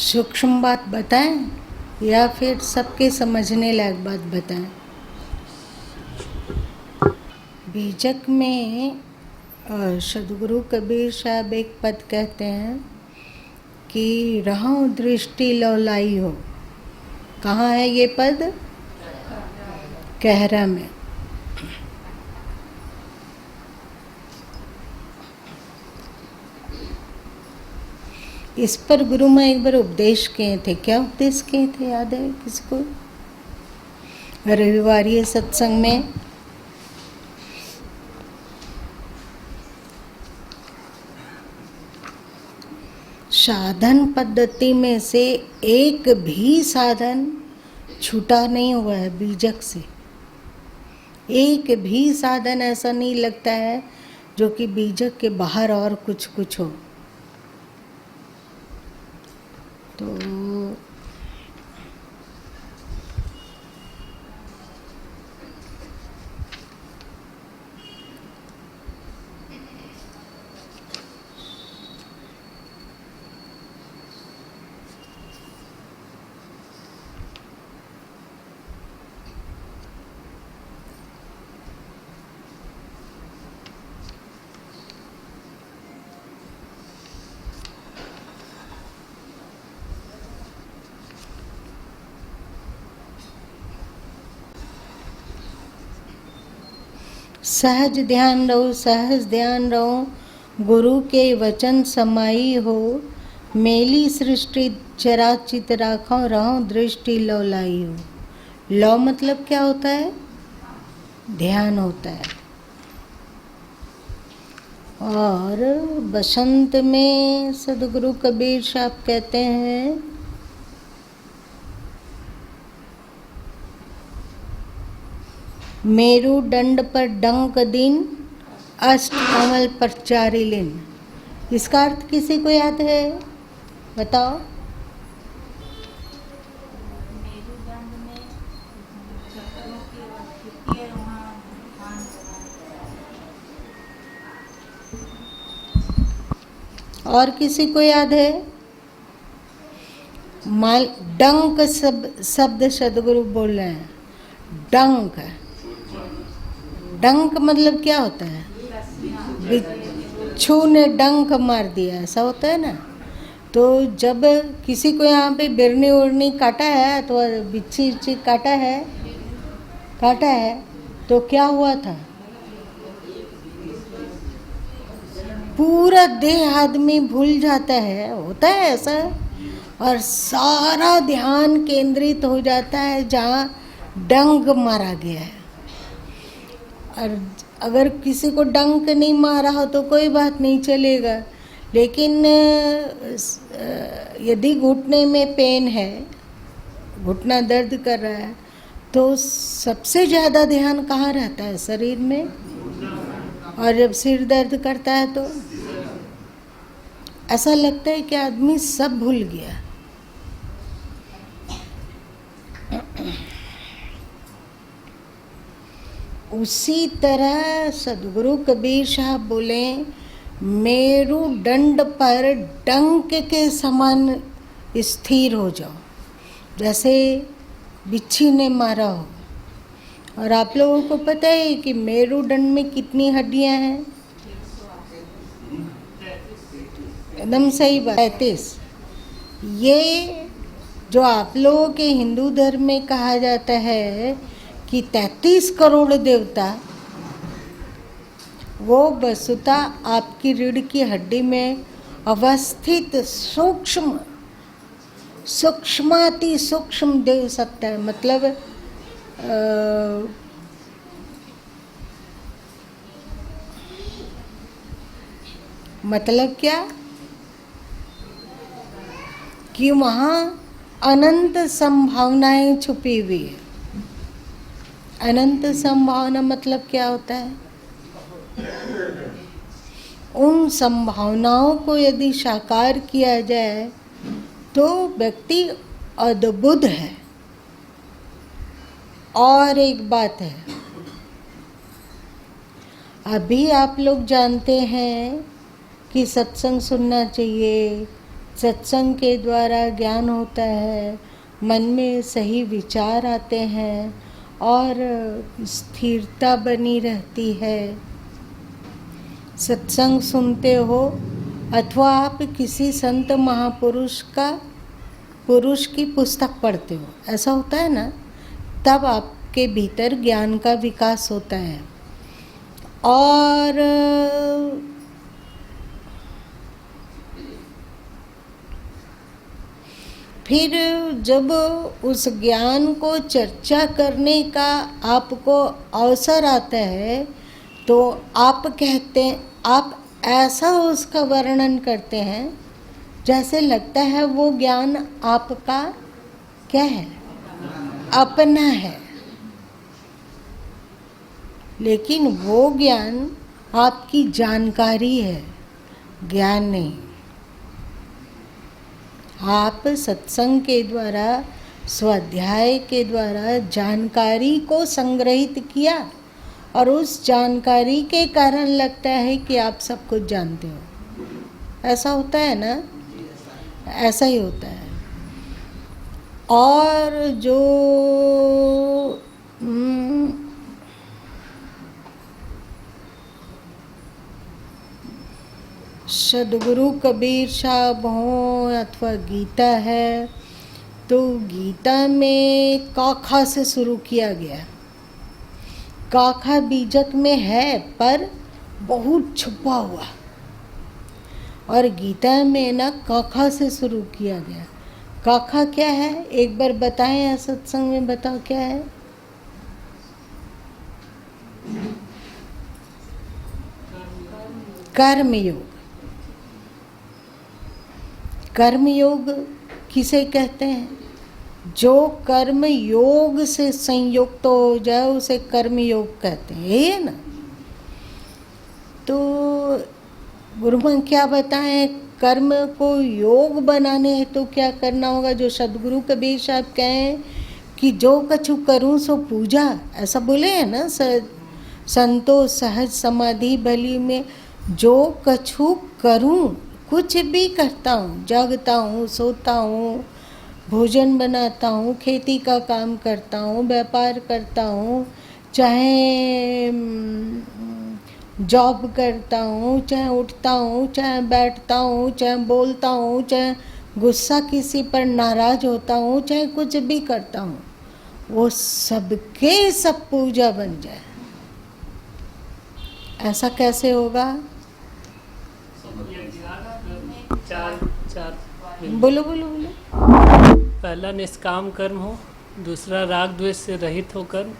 सूक्ष्म बात बताएं या फिर सबके समझने लायक बात बताएं। बीजक में सदगुरु कबीर साहब एक पद कहते हैं कि रहूं दृष्टि लौलाई हो। कहाँ है ये पद? कहरा में। इस पर गुरु माँ एक बार उपदेश किए थे। क्या उपदेश किए थे याद है किसको? रविवारी सत्संग में साधन पद्धति में से एक भी साधन छूटा नहीं हुआ है बीजक से। एक भी साधन ऐसा नहीं लगता है जो कि बीजक के बाहर और कुछ हो। तो सहज ध्यान रहो, सहज ध्यान रहो। गुरु के वचन समाई हो। मेली सृष्टि चराचित राखो, रहो दृष्टि लौलाई हो। लौ मतलब क्या होता है? ध्यान होता है। और बसंत में सदगुरु कबीर साहब कहते हैं मेरु दंड पर डंक दिन, अष्ट कमल पर चारि लिन। इसका अर्थ किसी को याद है? बताओ। और किसी को याद है? डंक शब्द सदगुरु बोल रहे हैं। डंक, डंक मतलब क्या होता है? बिच्छू ने डंक मार दिया, ऐसा होता है ना। तो जब किसी को यहाँ पे बिरनी उड़नी काटा है, तो बिच्छी काटा है तो क्या हुआ था? पूरा देह आदमी भूल जाता है, होता है ऐसा। और सारा ध्यान केंद्रित हो जाता है जहाँ डंक मारा गया है। और अगर किसी को डंक नहीं मारा हो तो कोई बात नहीं, चलेगा। लेकिन यदि घुटने में पेन है, घुटना दर्द कर रहा है, तो सबसे ज़्यादा ध्यान कहाँ रहता है? शरीर में। और जब सिर दर्द करता है तो ऐसा लगता है कि आदमी सब भूल गया। उसी तरह सदगुरु कबीर साहब बोले मेरु दंड पर डंक के समान स्थिर हो जाओ, जैसे बिच्छी ने मारा हो। और आप लोगों को पता है कि मेरुदंड में कितनी हड्डियां हैं? एकदम सही बात, 33। ये जो आप लोगों के हिंदू धर्म में कहा जाता है कि 33 करोड़ देवता, वो वस्तुतः आपकी रीढ़ की हड्डी में अवस्थित सूक्ष्माति सूक्ष्म देव सत्ता है। मतलब क्या कि वहाँ अनंत संभावनाएं छुपी हुई है। अनंत संभावना मतलब क्या होता है? उन संभावनाओं को यदि साकार किया जाए तो व्यक्ति अद्भुत है। और एक बात है, अभी आप लोग जानते हैं कि सत्संग सुनना चाहिए, सत्संग के द्वारा ज्ञान होता है, मन में सही विचार आते हैं और स्थिरता बनी रहती है। सत्संग सुनते हो अथवा आप किसी संत महापुरुष की पुस्तक पढ़ते हो, ऐसा होता है ना, तब आपके भीतर ज्ञान का विकास होता है। और फिर जब उस ज्ञान को चर्चा करने का आपको अवसर आता है तो आप कहते हैं, आप ऐसा उसका वर्णन करते हैं जैसे लगता है वो ज्ञान आपका क्या है, अपना है। लेकिन वो ज्ञान आपकी जानकारी है, ज्ञान नहीं। आप सत्संग के द्वारा, स्वाध्याय के द्वारा जानकारी को संग्रहित किया और उस जानकारी के कारण लगता है कि आप सब कुछ जानते हो। ऐसा होता है ना, ऐसा ही होता है। और जो सदगुरु कबीर साहब हों अथवा गीता है, तो गीता में काखा से शुरू किया गया। काखा बीजक में है पर बहुत छुपा हुआ, और गीता में ना काखा से शुरू किया गया। काखा क्या है, एक बार बताएं, सत्संग में बताओ क्या है। कर्मयोग। कर्मयोग किसे कहते हैं? जो कर्म योग से संयुक्त हो जाए उसे कर्मयोग कहते हैं, यही है ना। तो गुरुमान क्या बताएं, कर्म को योग बनाने है तो क्या करना होगा? जो सदगुरु कबीर साहब कहें कि जो कछु करूं सो पूजा, ऐसा बोले हैं ना। संतो सहज समाधि भली में जो कछु करूं, कुछ भी करता हूँ, जागता हूँ, सोता हूँ, भोजन बनाता हूँ, खेती का काम करता हूँ, व्यापार करता हूँ, चाहे जॉब करता हूँ, चाहे उठता हूँ, चाहे बैठता हूँ, चाहे बोलता हूँ, चाहे गुस्सा किसी पर नाराज होता हूँ, चाहे कुछ भी करता हूँ, वो सबके सब पूजा बन जाए। ऐसा कैसे होगा? चार बोलो बोलो बोलो। पहला निष्काम कर्म हो, दूसरा राग द्वेष से रहित हो कर्म,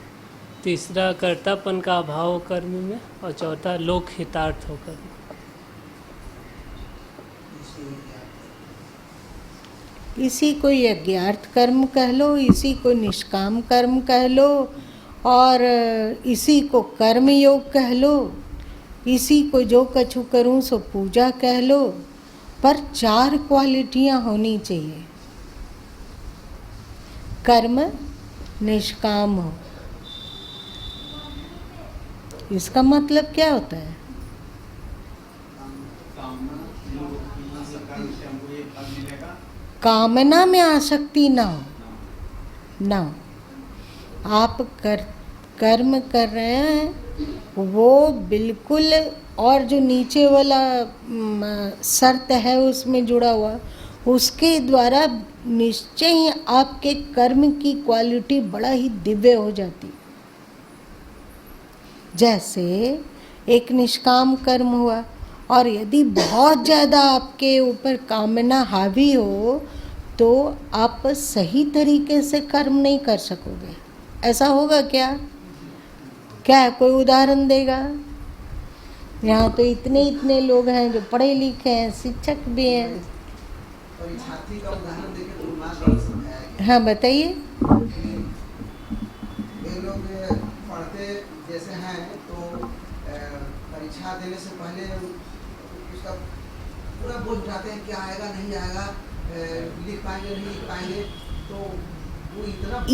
तीसरा कर्तापन का अभाव हो कर्म में, और चौथा लोक हितार्थ हो कर्म। इसी को यज्ञार्थ कर्म कह लो, इसी को निष्काम कर्म कह लो, और इसी को कर्म योग कह लो, इसी को जो कछु करूं सो पूजा कह लो। पर 4 क्वालिटियां होनी चाहिए। कर्म निष्काम हो, इसका मतलब क्या होता है? कामना में आसक्ति ना हो, ना हो। आप कर्म कर रहे हैं वो बिल्कुल, और जो नीचे वाला शर्त है उसमें जुड़ा हुआ, उसके द्वारा निश्चय ही आपके कर्म की क्वालिटी बड़ा ही दिव्य हो जाती। जैसे एक निष्काम कर्म हुआ, और यदि बहुत ज़्यादा आपके ऊपर कामना हावी हो तो आप सही तरीके से कर्म नहीं कर सकोगे। ऐसा होगा क्या? क्या कोई उदाहरण देगा? यहाँ तो इतने लोग हैं जो पढ़े लिखे हैं, शिक्षक भी हैं। हाँ बताइए। लोग पढ़ते जैसे हैं तो परीक्षा देने से पहले उसका पूरा बोझ उठाते हैं, क्या आएगा नहीं आएगा, लिख पाएंगे नहीं लिख पाएंगे, तो वो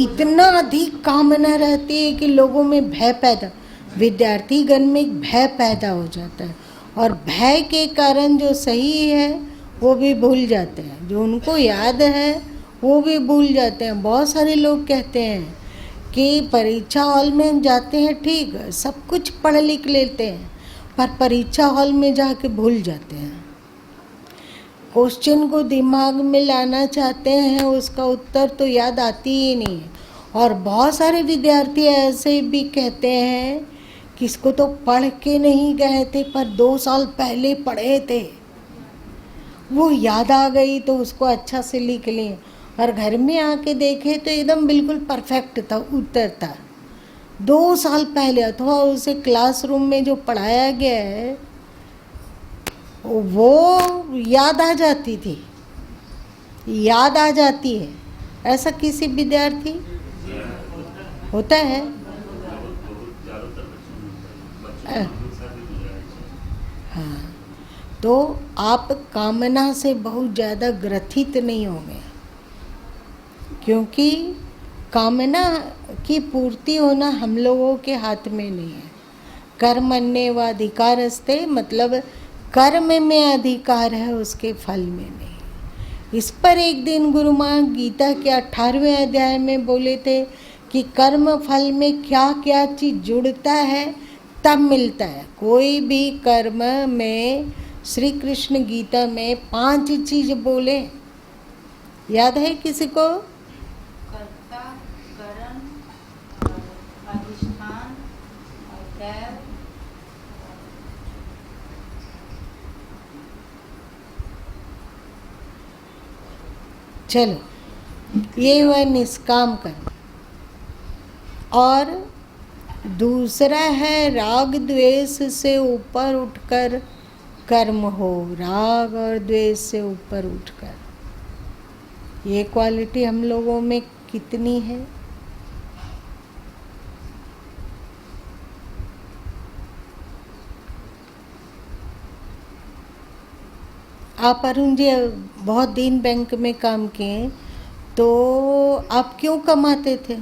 इतना अधिक कामना रहती है कि लोगों में भय पैदा, विद्यार्थीगण में भय पैदा हो जाता है, और भय के कारण जो सही है वो भी भूल जाते हैं, जो उनको याद है वो भी भूल जाते हैं। बहुत सारे लोग कहते हैं कि परीक्षा हॉल में जाते हैं, ठीक है, सब कुछ पढ़ लिख लेते हैं, पर परीक्षा हॉल में जाके भूल जाते हैं। क्वेश्चन को दिमाग में लाना चाहते हैं, उसका उत्तर तो याद आती ही नहीं है। और बहुत सारे विद्यार्थी ऐसे भी कहते हैं कि इसको तो पढ़ के नहीं गए थे, पर 2 साल पहले पढ़े थे, वो याद आ गई तो उसको अच्छा से लिख लिए, और घर में आके देखे तो एकदम बिल्कुल परफेक्ट था, उत्तर था 2 साल पहले, अथवा उसे क्लासरूम में जो पढ़ाया गया है वो याद आ जाती थी, याद आ जाती है। ऐसा किसी विद्यार्थी होता है? हाँ, तो आप कामना से बहुत ज़्यादा ग्रथित नहीं होंगे, क्योंकि कामना की पूर्ति होना हम लोगों के हाथ में नहीं है। कर्मण्येवाधिकारस्ते, मतलब कर्म में अधिकार है, उसके फल में नहीं। इस पर एक दिन गुरु माँ गीता के 18वें अध्याय में बोले थे कि कर्म फल में क्या क्या चीज़ जुड़ता है तब मिलता है। कोई भी कर्म में श्री कृष्ण गीता में 5 चीज़ बोले, याद है किसी को? कर्ता, करण, अधिष्ठान, दैव, चलो, ये हुआ निष्काम कर्म। और दूसरा है राग द्वेष से ऊपर उठकर कर्म हो, राग और द्वेष से ऊपर उठकर। ये क्वालिटी हम लोगों में कितनी है? आप अरुण जी बहुत दिन बैंक में काम किए, तो आप क्यों कमाते थे?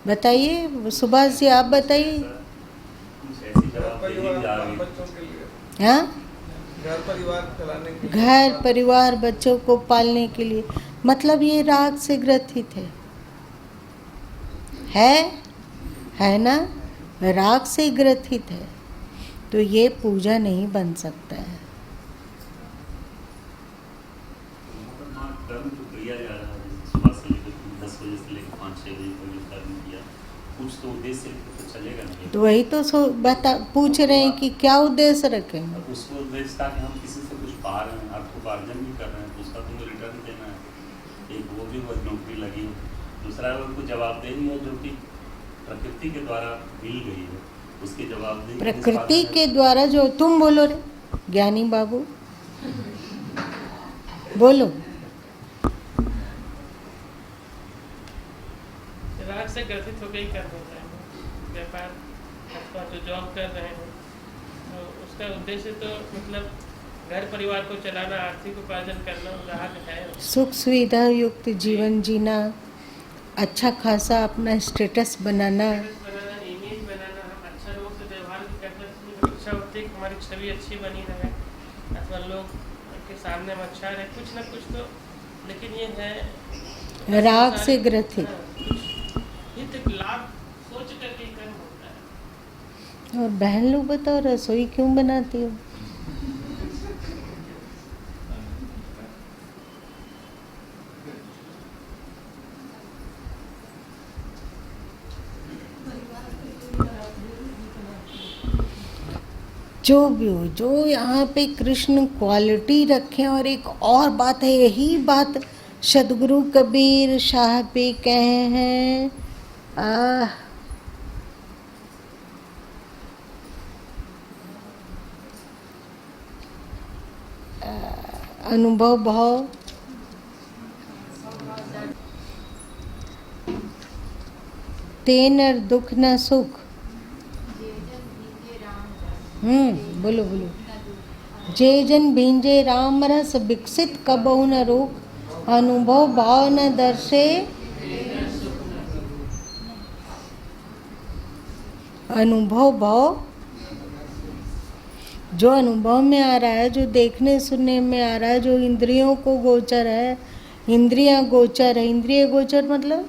बताइए सुभाष जी, आप बताइए। हाँ, घर परिवार चलाने के लिए, घर परिवार बच्चों को पालने के लिए। मतलब ये राग से ग्रथित है ना, राग से ग्रथित है, तो ये पूजा नहीं बन सकता है। सुबह से लेकर 10 बजे से लेकर 5-6 बजे तक कर्म किया, कुछ तो उद्देश्य तो चलेगा नहीं। तो वही तो पूछ रहे हैं कि क्या उद्देश्य रखेंगे? उसको उद्देश्य था कि हम किसी से कुछ पा रहे हैं, अर्थोपार्जन भी कर रहे हैं, तो उसका तो रिटर्न देना है। एक वो भी नौकरी लगी, दूसरा उनको जवाबदेही है जो कि प्रकृति के द्वारा मिल गई है, उसकी जवाबदेही प्रकृति के द्वारा जो, तुम बोलो रे ज्ञानी बाबू, बोलो। राग से ग्रसित होकर ही कर होता है व्यापार अथवा जो जॉब कर रहे हैं, तो उसका उद्देश्य तो मतलब घर परिवार को चलाना, आर्थिक उपार्जन करना राग है। सुख सुविधा युक्त जीवन जीना, अच्छा खासा अपना स्टेटस बनाना, इमेज बनाना, हम अच्छा लोगों से व्यवहार भी करना, इच्छा होती है कि हमारी छवि अच्छी बनी रहे अथवा लोग के सामने हम अच्छा रहे, कुछ ना कुछ तो। लेकिन ये है राग से ग्रथित। हित लाभ सोच करके कर्म होता है। और बहन लोग बताओ, रसोई क्यों बनाती हो? जो भी हो, जो यहाँ पे कृष्ण क्वालिटी रखें। और एक और बात है, यही बात सदगुरु कबीर शाह पे कहे हैं, अनुभव भाव तेनर दुख न सुख। बोलो बोलो। जे जन भींजे राम रस विकसित कबहु न रोक, अनुभव भाव न दर्शे अनुभव भाव जो अनुभव में आ रहा है, जो देखने सुनने में आ रहा है, जो इंद्रियों को गोचर है, इंद्रियां गोचर है। इंद्रिय गोचर मतलब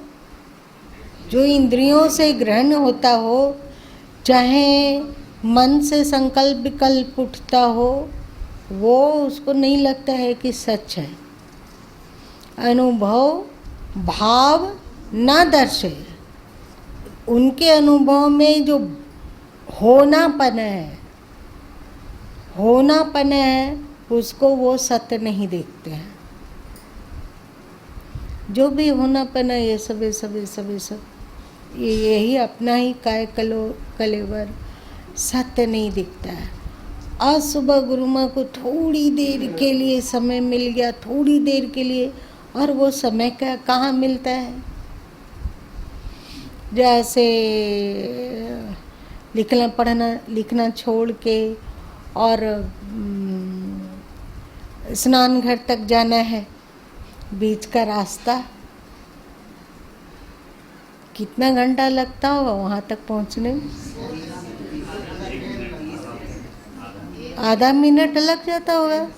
जो इंद्रियों से ग्रहण होता हो, चाहे मन से संकल्प विकल्प उठता हो, वो उसको नहीं लगता है कि सच है। अनुभव भाव न दर्शे, उनके अनुभव में जो होनापन है उसको वो सत्य नहीं देखते हैं। जो भी होनापन है ये सब यही अपना ही काय कलेवर, सत्य नहीं दिखता है। आज सुबह गुरु माँ को थोड़ी देर के लिए समय मिल गया, थोड़ी देर के लिए, और वो समय का कहाँ मिलता है। जैसे लिखना छोड़ के और स्नान घर तक जाना है, बीच का रास्ता कितना घंटा लगता होगा वहाँ तक पहुँचने में? आधा मिनट लग जाता होगा।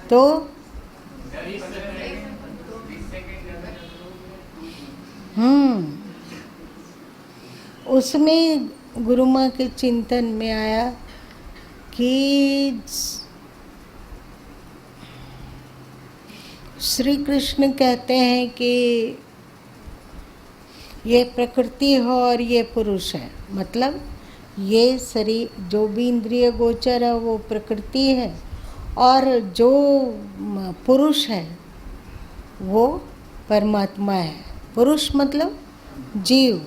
तो उसमें गुरु माँ के चिंतन में आया कि श्री कृष्ण कहते हैं कि ये प्रकृति हो और ये पुरुष है। मतलब ये शरीर जो भी इंद्रिय गोचर है वो प्रकृति है, और जो पुरुष है वो परमात्मा है। पुरुष मतलब जीव,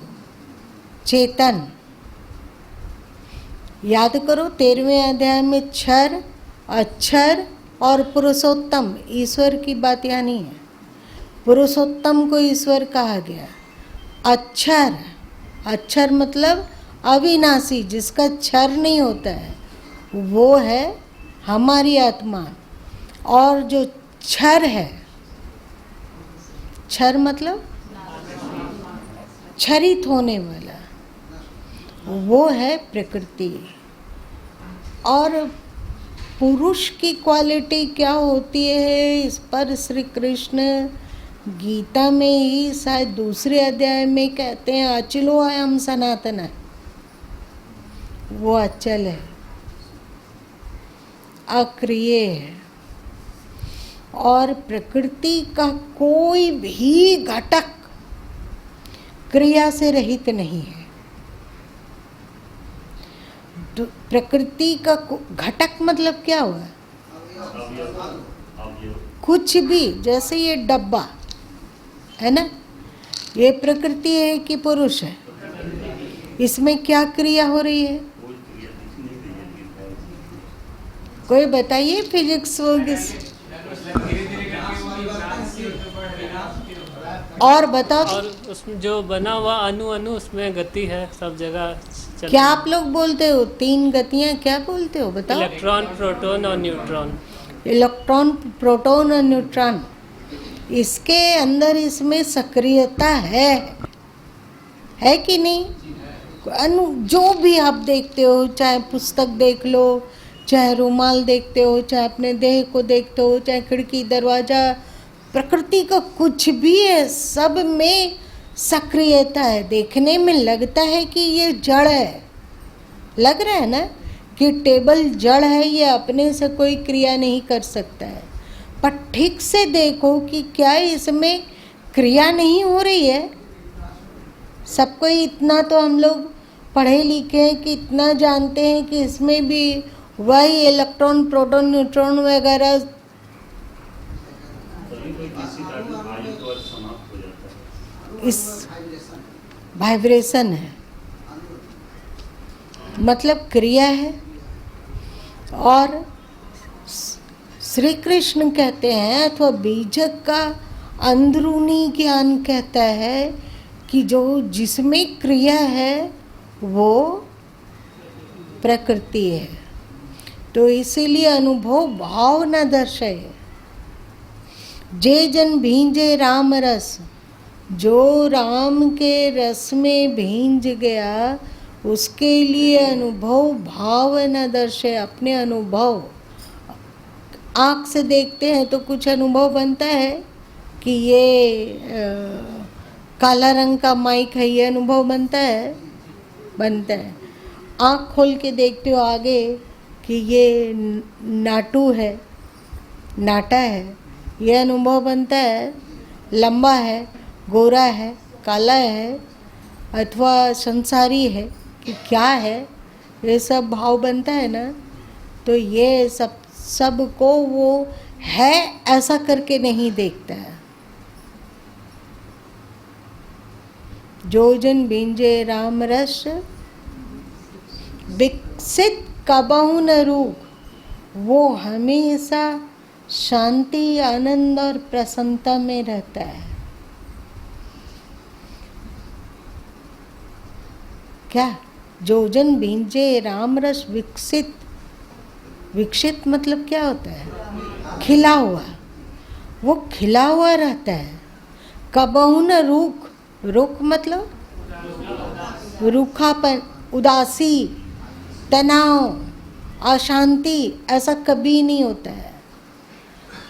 चेतन। याद करो 13वें अध्याय में क्षर, अक्षर और पुरुषोत्तम, ईश्वर की बात यहाँ नहीं है। पुरुषोत्तम को ईश्वर कहा गया। अक्षर मतलब अविनाशी, जिसका क्षर नहीं होता है, वो है हमारी आत्मा। और जो क्षर है, क्षर मतलब क्षरित होने वाला, वो है प्रकृति। और पुरुष की क्वालिटी क्या होती है, इस पर श्री कृष्ण गीता में ही शायद दूसरे अध्याय में कहते हैं, अचलो अयम सनातन है। वो अचल है, अक्रिय है, और प्रकृति का कोई भी घटक क्रिया से रहित नहीं है। प्रकृति का घटक मतलब क्या हुआ? कुछ भी, जैसे ये डब्बा है ना, ये प्रकृति है कि पुरुष है? इसमें क्या क्रिया हो रही है? कोई बताइए फिजिक्स और बताओ। और उसमें जो बना हुआ अणु उसमें गति है सब जगह। क्या आप लोग बोलते हो? 3 गतियां क्या बोलते हो बताओ? इलेक्ट्रॉन, प्रोटॉन और न्यूट्रॉन। इलेक्ट्रॉन, प्रोटॉन और न्यूट्रॉन, इसके अंदर इसमें सक्रियता है कि नहीं? जो भी आप देखते हो, चाहे पुस्तक देख लो, चाहे रुमाल देखते हो, चाहे अपने देह को देखते हो, चाहे खिड़की दरवाज़ा, प्रकृति का कुछ भी है, सब में सक्रियता है। देखने में लगता है कि ये जड़ है, लग रहा है ना कि टेबल जड़ है, ये अपने से कोई क्रिया नहीं कर सकता है। पर ठीक से देखो कि क्या इसमें क्रिया नहीं हो रही है। सबको इतना तो हम लोग पढ़े लिखे हैं कि इतना जानते हैं कि इसमें भी वही इलेक्ट्रॉन, प्रोटॉन, न्यूट्रॉन वगैरह इस वाइब्रेशन है, मतलब क्रिया है। और श्री कृष्ण कहते हैं, अथवा बीजक का अंदरूनी ज्ञान कहता है कि जो जिसमें क्रिया है वो प्रकृति है। तो इसीलिए अनुभव भाव न दर्शय। जे जन भींजे राम रस, जो राम के रस में भींज गया उसके लिए अनुभव भाव न दर्शे। अपने अनुभव आँख से देखते हैं तो कुछ अनुभव बनता है कि ये काला रंग का माइक है, ये अनुभव बनता है। आँख खोल के देखते हो आगे कि ये नाटू है, नाटा है, ये अनुभव बनता है। लंबा है, गोरा है, काला है, अथवा संसारी है कि क्या है, ये सब भाव बनता है ना। तो ये सब को वो है ऐसा करके नहीं देखता है। जो जन बींजे राम रस विकसित कबहु न रूप, वो हमेशा शांति, आनंद और प्रसन्नता में रहता है। क्या? जो जन बींजे राम रस विकसित, विकसित मतलब क्या होता है? खिला हुआ। वो खिला हुआ रहता है। कबहु न रूख, रुख मतलब रूखापन, उदासी, तनाव, अशांति, ऐसा कभी नहीं होता है।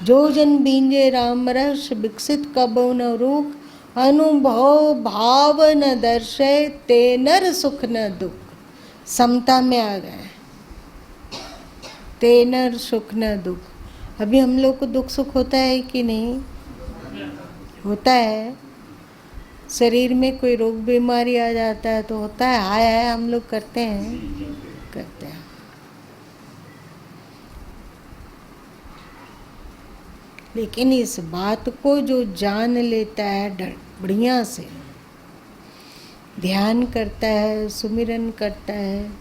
जो जन बींजे राम रस विकसित कबहु न रूख, अनुभव भाव न दर्शे, ते नर सुख न दुख। समता में आ गए, ते नर सुख न दुख। अभी हम लोग को दुख सुख होता है कि नहीं? होता है। शरीर में कोई रोग बीमारी आ जाता है तो होता है, हाय हाय हम लोग करते हैं। लेकिन इस बात को जो जान लेता है, बढ़िया से ध्यान करता है, सुमिरन करता है,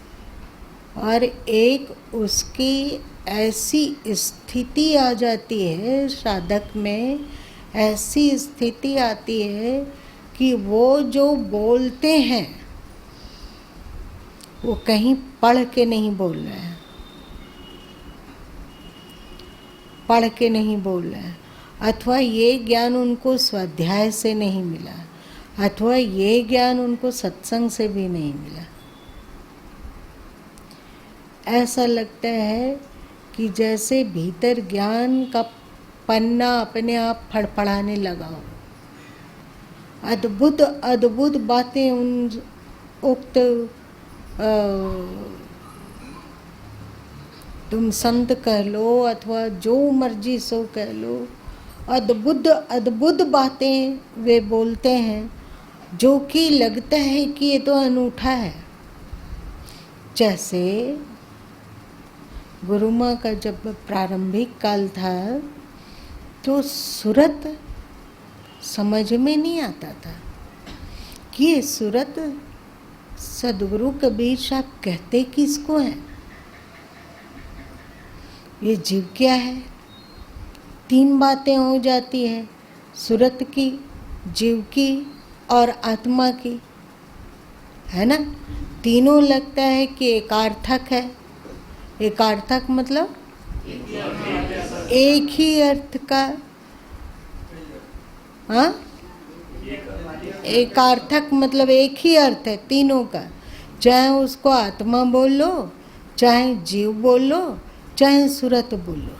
और एक उसकी ऐसी स्थिति आ जाती है, साधक में ऐसी स्थिति आती है कि वो जो बोलते हैं वो कहीं पढ़ के नहीं बोल रहे हैं, पढ़ के नहीं बोल रहे हैं, अथवा ये ज्ञान उनको स्वाध्याय से नहीं मिला, अथवा ये ज्ञान उनको सत्संग से भी नहीं मिला। ऐसा लगता है कि जैसे भीतर ज्ञान का पन्ना अपने आप फड़फड़ाने लगा हो। अद्भुत अद्भुत बातें उन उक्त तुम संत कह लो अथवा जो मर्जी सो कह लो, अद्भुत अद्भुत बातें वे बोलते हैं जो कि लगता है कि ये तो अनूठा है। जैसे गुरु माँ का जब प्रारंभिक काल था तो सूरत समझ में नहीं आता था कि ये सूरत सदगुरु कबीर साहब कहते किसको है, ये जीव क्या है। तीन बातें हो जाती है, सूरत की, जीव की और आत्मा की, है ना। तीनों लगता है कि एकार्थक है। एकार्थक मतलब एक ही अर्थ का, हाँ, एकार्थक मतलब एक ही अर्थ है तीनों का। चाहे उसको आत्मा बोल लो, चाहे जीव बोल लो, चाहे सूरत बोल लो।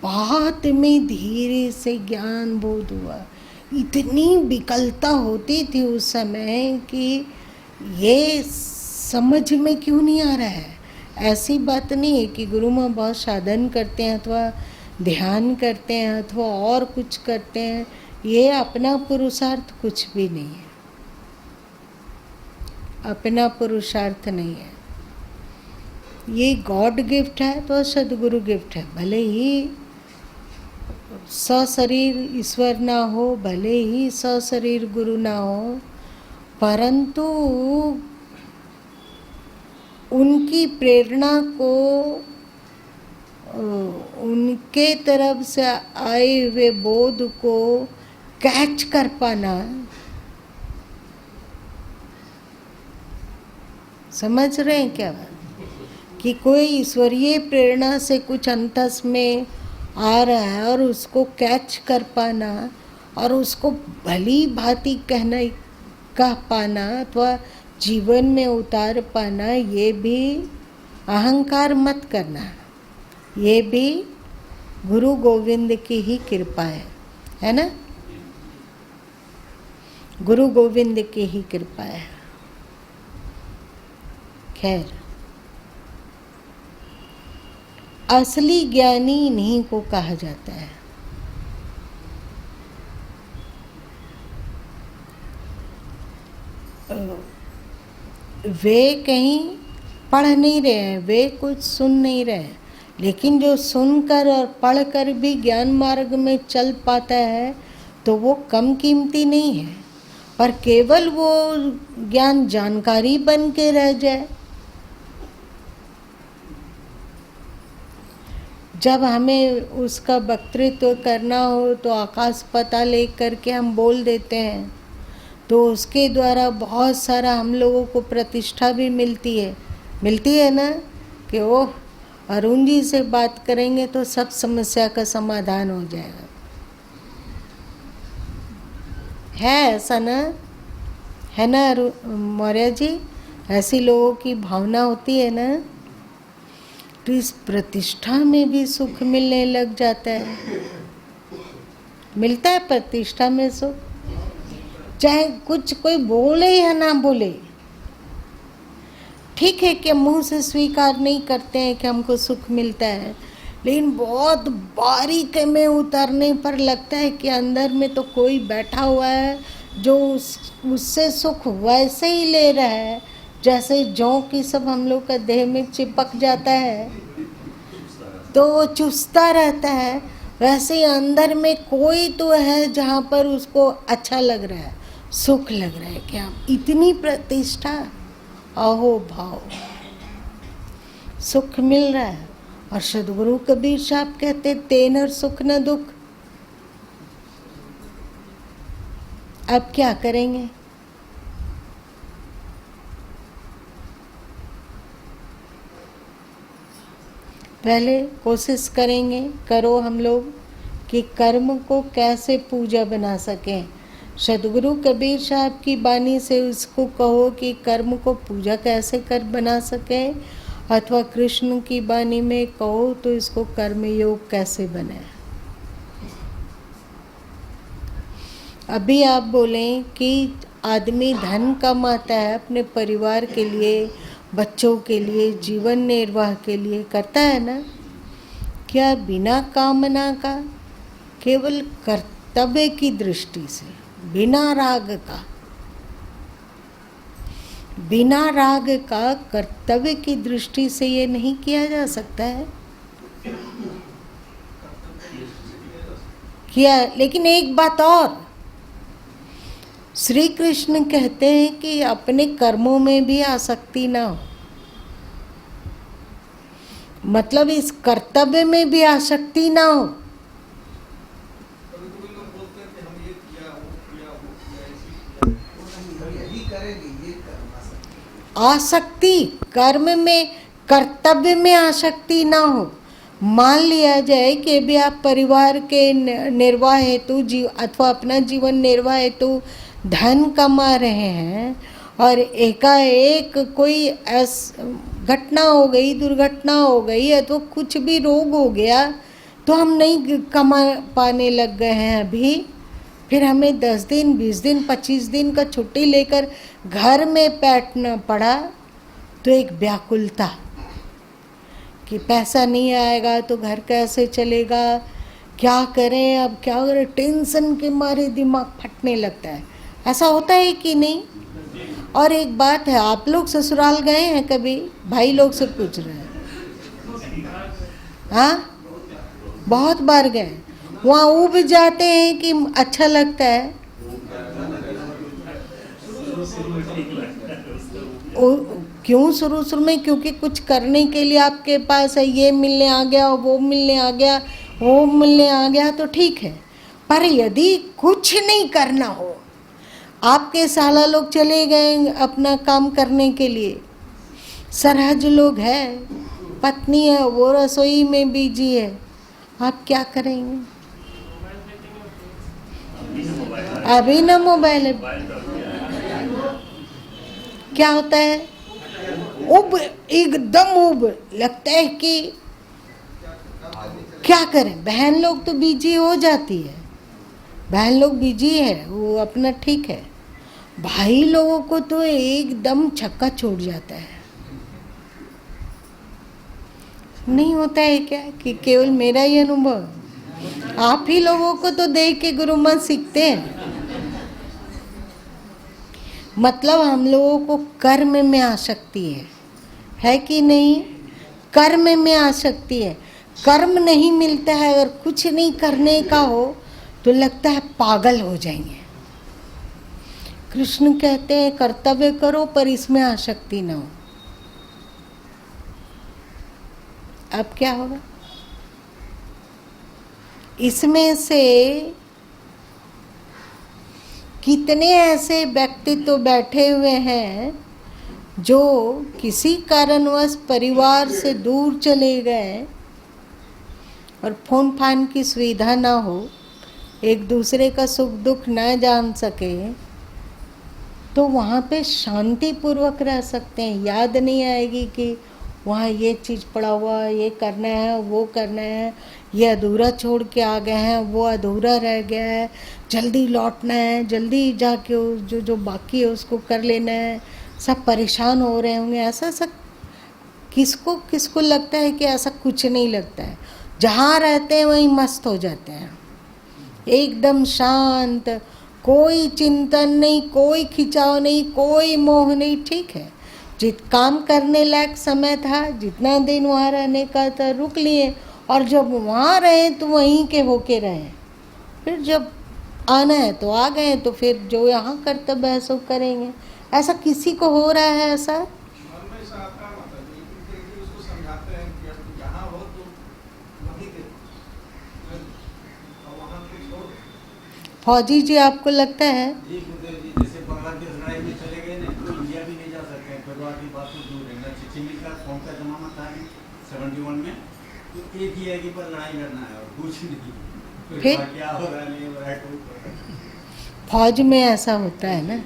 बहुत में धीरे से ज्ञान बोध हुआ। इतनी विकलता होती थी उस समय कि ये समझ में क्यों नहीं आ रहा है। ऐसी बात नहीं है कि गुरु माँ बहुत साधन करते हैं अथवा ध्यान करते हैं अथवा और कुछ करते हैं, ये अपना पुरुषार्थ कुछ भी नहीं है, अपना पुरुषार्थ नहीं है। ये गॉड गिफ्ट है तो सदगुरु गिफ्ट है। भले ही सशरीर ईश्वर ना हो, भले ही सशरीर गुरु ना हो, परंतु उनकी प्रेरणा को, उनके तरफ से आए हुए बोध को कैच कर पाना, समझ रहे हैं क्या बात? कि कोई ईश्वरीय प्रेरणा से कुछ अंतस में आ रहा है और उसको कैच कर पाना और उसको भली भांति कह पाना अथवा जीवन में उतार पाना, ये भी अहंकार मत करना, ये भी गुरु गोविंद की ही कृपा है ना? गुरु गोविंद की ही कृपा है। खैर, असली ज्ञानी इन्हीं को कहा जाता है। वे कहीं पढ़ नहीं रहे हैं, वे कुछ सुन नहीं रहे हैं, लेकिन जो सुनकर और पढ़कर भी ज्ञान मार्ग में चल पाता है तो वो कम कीमती नहीं है, पर केवल वो ज्ञान जानकारी बन के रह जाए। जब हमें उसका वक्तृत्व करना हो तो आकाश पाताल एक करके हम बोल देते हैं, तो उसके द्वारा बहुत सारा हम लोगों को प्रतिष्ठा भी मिलती है ना, कि ओह अरुण जी से बात करेंगे तो सब समस्या का समाधान हो जाएगा। है ऐसा ना? है ना मौर्य जी? ऐसी लोगों की भावना होती है ना, तो इस प्रतिष्ठा में भी सुख मिलने लग जाता है। मिलता है प्रतिष्ठा में सुख, चाहे कुछ कोई बोले या ना बोले। ठीक है कि मुंह से स्वीकार नहीं करते हैं कि हमको सुख मिलता है, लेकिन बहुत बारीक में उतरने पर लगता है कि अंदर में तो कोई बैठा हुआ है जो उससे सुख वैसे ही ले रहा है जैसे जौ की सब हम लोग का देह में चिपक जाता है तो वो चुसता रहता है, वैसे ही अंदर में कोई तो है जहाँ पर उसको अच्छा लग रहा है, सुख लग रहा है। क्या इतनी प्रतिष्ठा, अहो भाव, सुख मिल रहा है। और सदगुरु कबीर साहब कहते तेनर सुख न दुख। अब क्या करेंगे? पहले कोशिश करो हम लोग कि कर्म को कैसे पूजा बना सकें। सदगुरु कबीर साहब की बानी से उसको कहो कि कर्म को पूजा कैसे बना सकें, अथवा कृष्ण की बानी में कहो तो इसको कर्म योग कैसे बने। अभी आप बोलें कि आदमी धन कमाता है अपने परिवार के लिए, बच्चों के लिए, जीवन निर्वाह के लिए करता है ना, क्या बिना कामना का, केवल कर्तव्य की दृष्टि से, बिना राग का कर्तव्य की दृष्टि से ये नहीं किया जा सकता है? किया। लेकिन एक बात और, श्री कृष्ण कहते हैं कि अपने कर्मों में भी आसक्ति ना हो, मतलब इस कर्तव्य में भी आसक्ति ना हो। आसक्ति कर्म में, कर्तव्य में आसक्ति ना हो। मान लिया जाए कि भी आप परिवार के निर्वाह हेतु अथवा अपना जीवन निर्वाह हेतु धन कमा रहे हैं और एकाएक कोई घटना हो गई, दुर्घटना हो गई, अथवा कुछ भी रोग हो गया तो हम नहीं कमा पाने लग गए हैं अभी, फिर हमें 10 दिन, 20 दिन, 25 दिन का छुट्टी लेकर घर में बैठना पड़ा, तो एक व्याकुलता कि पैसा नहीं आएगा तो घर कैसे चलेगा, क्या करें, अब क्या करें, टेंशन के मारे दिमाग फटने लगता है। ऐसा होता है कि नहीं? और एक बात है, आप लोग ससुराल गए हैं कभी? भाई लोग से पूछ रहे हैं। हाँ, बहुत बार गए। वहाँ उब जाते हैं कि अच्छा लगता है? क्यों शुरू में? क्योंकि कुछ करने के लिए आपके पास है, ये मिलने आ गया, वो मिलने आ गया, वो मिलने आ गया तो ठीक है। पर यदि कुछ नहीं करना हो, आपके साला लोग चले गए अपना काम करने के लिए, सरहज लोग हैं, पत्नी है वो रसोई में बिजी है, आप क्या करेंगे? अभी ना मोबाइल है, मोबाइल तो क्या होता है, उब, एकदम उब लगता है कि क्या करें। बहन लोग तो बिजी हो जाती है, बहन लोग बिजी है, वो अपना ठीक है। भाई लोगों को तो एकदम छक्का छोड़ जाता है। नहीं होता है क्या कि केवल मेरा ही अनुभव? आप ही लोगों को तो देख के गुरु माँ सीखते हैं। मतलब हम लोगों को कर्म में आसक्ति है कि नहीं? कर्म में आसक्ति है। कर्म नहीं मिलता है, अगर कुछ नहीं करने का हो तो लगता है पागल हो जाएंगे। कृष्ण कहते हैं कर्तव्य करो पर इसमें आसक्ति न हो। अब क्या होगा? इसमें से कितने ऐसे व्यक्ति तो बैठे हुए हैं जो किसी कारणवश परिवार से दूर चले गए और फोन फान की सुविधा ना हो, एक दूसरे का सुख दुख ना जान सके, तो वहाँ पे शांति पूर्वक रह सकते हैं। याद नहीं आएगी कि वहाँ ये चीज़ पड़ा हुआ, ये करना है, वो करना है, ये अधूरा छोड़ के आ गए हैं, वो अधूरा रह गया है, जल्दी लौटना है, जल्दी जाके जो जो बाकी है उसको कर लेना है। सब परेशान हो रहे होंगे। ऐसा सब किसको लगता है कि ऐसा कुछ नहीं लगता है। जहाँ रहते हैं वहीं मस्त हो जाते हैं, एकदम शांत, कोई चिंतन नहीं, कोई खिंचाव नहीं, कोई मोह नहीं। ठीक है, काम करने लायक समय था, जितना दिन वहाँ रहने का था रुक लिए, और जब वहाँ रहे तो वहीं के होके रहे। फिर जब आना है तो आ गए, तो फिर जो यहाँ कर्तव्य है सो करेंगे। ऐसा किसी को हो रहा है? ऐसा मन में ऐसा आता है, मतलब फिर भी उसको समझाते हैं कि अब यहाँ हो तो वहीं के और वहाँ पे छोड़। फौजी जी आपको लगता है? जी गुरुदेव जी, जैसे बांग्लादेश लड़ाई में चले गए ना, तो इंडिया भी नहीं जा सकते हैं। परिवार की बात तो दूर है ना, चिट्ठी का फोन का जमाना था 71 में, तो एक ही है कि पर लड़ाई करना है और कुछ नहीं। फिर क्या हो रहा है नहीं हो रहा है कोई पता नहीं। फौज में ऐसा होता है ना।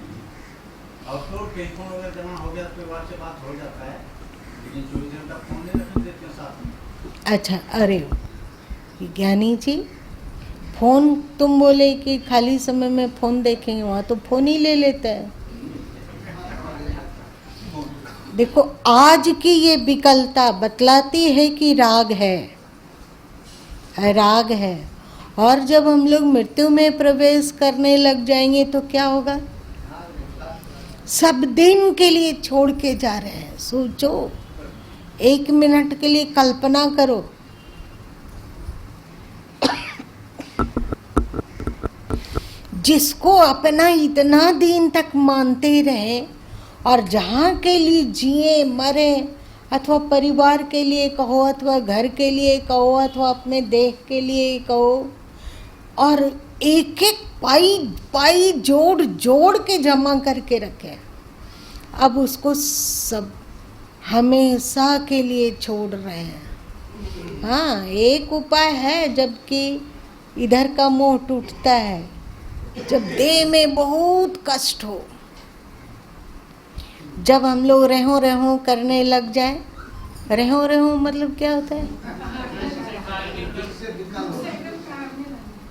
अब तो टेलीफोन वगैरह जमा हो गया, परिवार से बात हो जाता है, लेकिन 24 घंटा फोन नहीं रख देते हैं साथ में। अच्छा, अरे ज्ञानी जी, फ़ोन तुम बोले कि खाली समय में फ़ोन देखेंगे, वहाँ तो फ़ोन ही ले लेता है। देखो, आज की ये विकलता बतलाती है कि राग है, राग है। और जब हम लोग मृत्यु में प्रवेश करने लग जाएंगे तो क्या होगा? सब दिन के लिए छोड़ के जा रहे हैं। सोचो, 1 मिनट के लिए कल्पना करो, जिसको अपना इतना दिन तक मानते रहे और जहाँ के लिए जिए मरे, अथवा परिवार के लिए कहो, अथवा घर के लिए कहो, अथवा अपने देह के लिए कहो, और एक एक पाई जोड़ जोड़ के जमा करके रखे, अब उसको सब हमेशा के लिए छोड़ रहे हैं। हाँ, एक उपाय है, जबकि इधर का मोह टूटता है जब देह में बहुत कष्ट हो, जब हम लोग रहो करने लग जाए। रहो मतलब क्या होता है?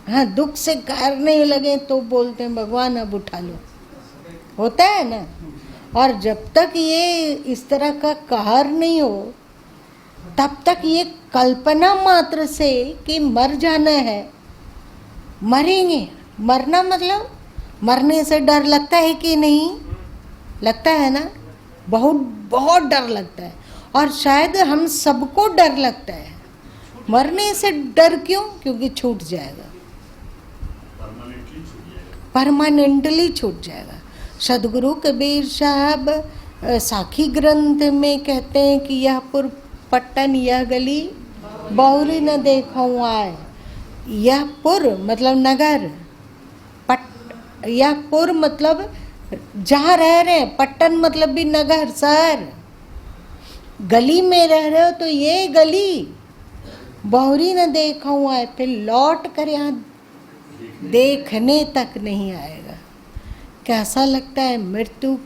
हाँ, दुख से करने लगे तो बोलते हैं भगवान अब उठा लो, होता है ना। और जब तक ये इस तरह का कहर नहीं हो, तब तक ये कल्पना मात्र से कि मर जाना है, मरेंगे। मरना मतलब मरने से डर लगता है कि नहीं लगता है ना? बहुत बहुत डर लगता है, और शायद हम सबको डर लगता है। मरने से डर क्यों? क्योंकि छूट जाएगा, परमानेंटली छूट जाएगा। सदगुरु कबीर साहब साखी ग्रंथ में कहते हैं कि यह पुर पट्टन यह गली बहुरी न देखूं आए। यह पुर मतलब नगर, यह पुर मतलब जहाँ रह रहे हैं, पट्टन मतलब भी नगर, शहर। गली में रह रहे हो तो ये गली बहुरी न देखूं आए, फिर लौट कर यहाँ देखने तक नहीं आएगा। कैसा लगता है मृत्यु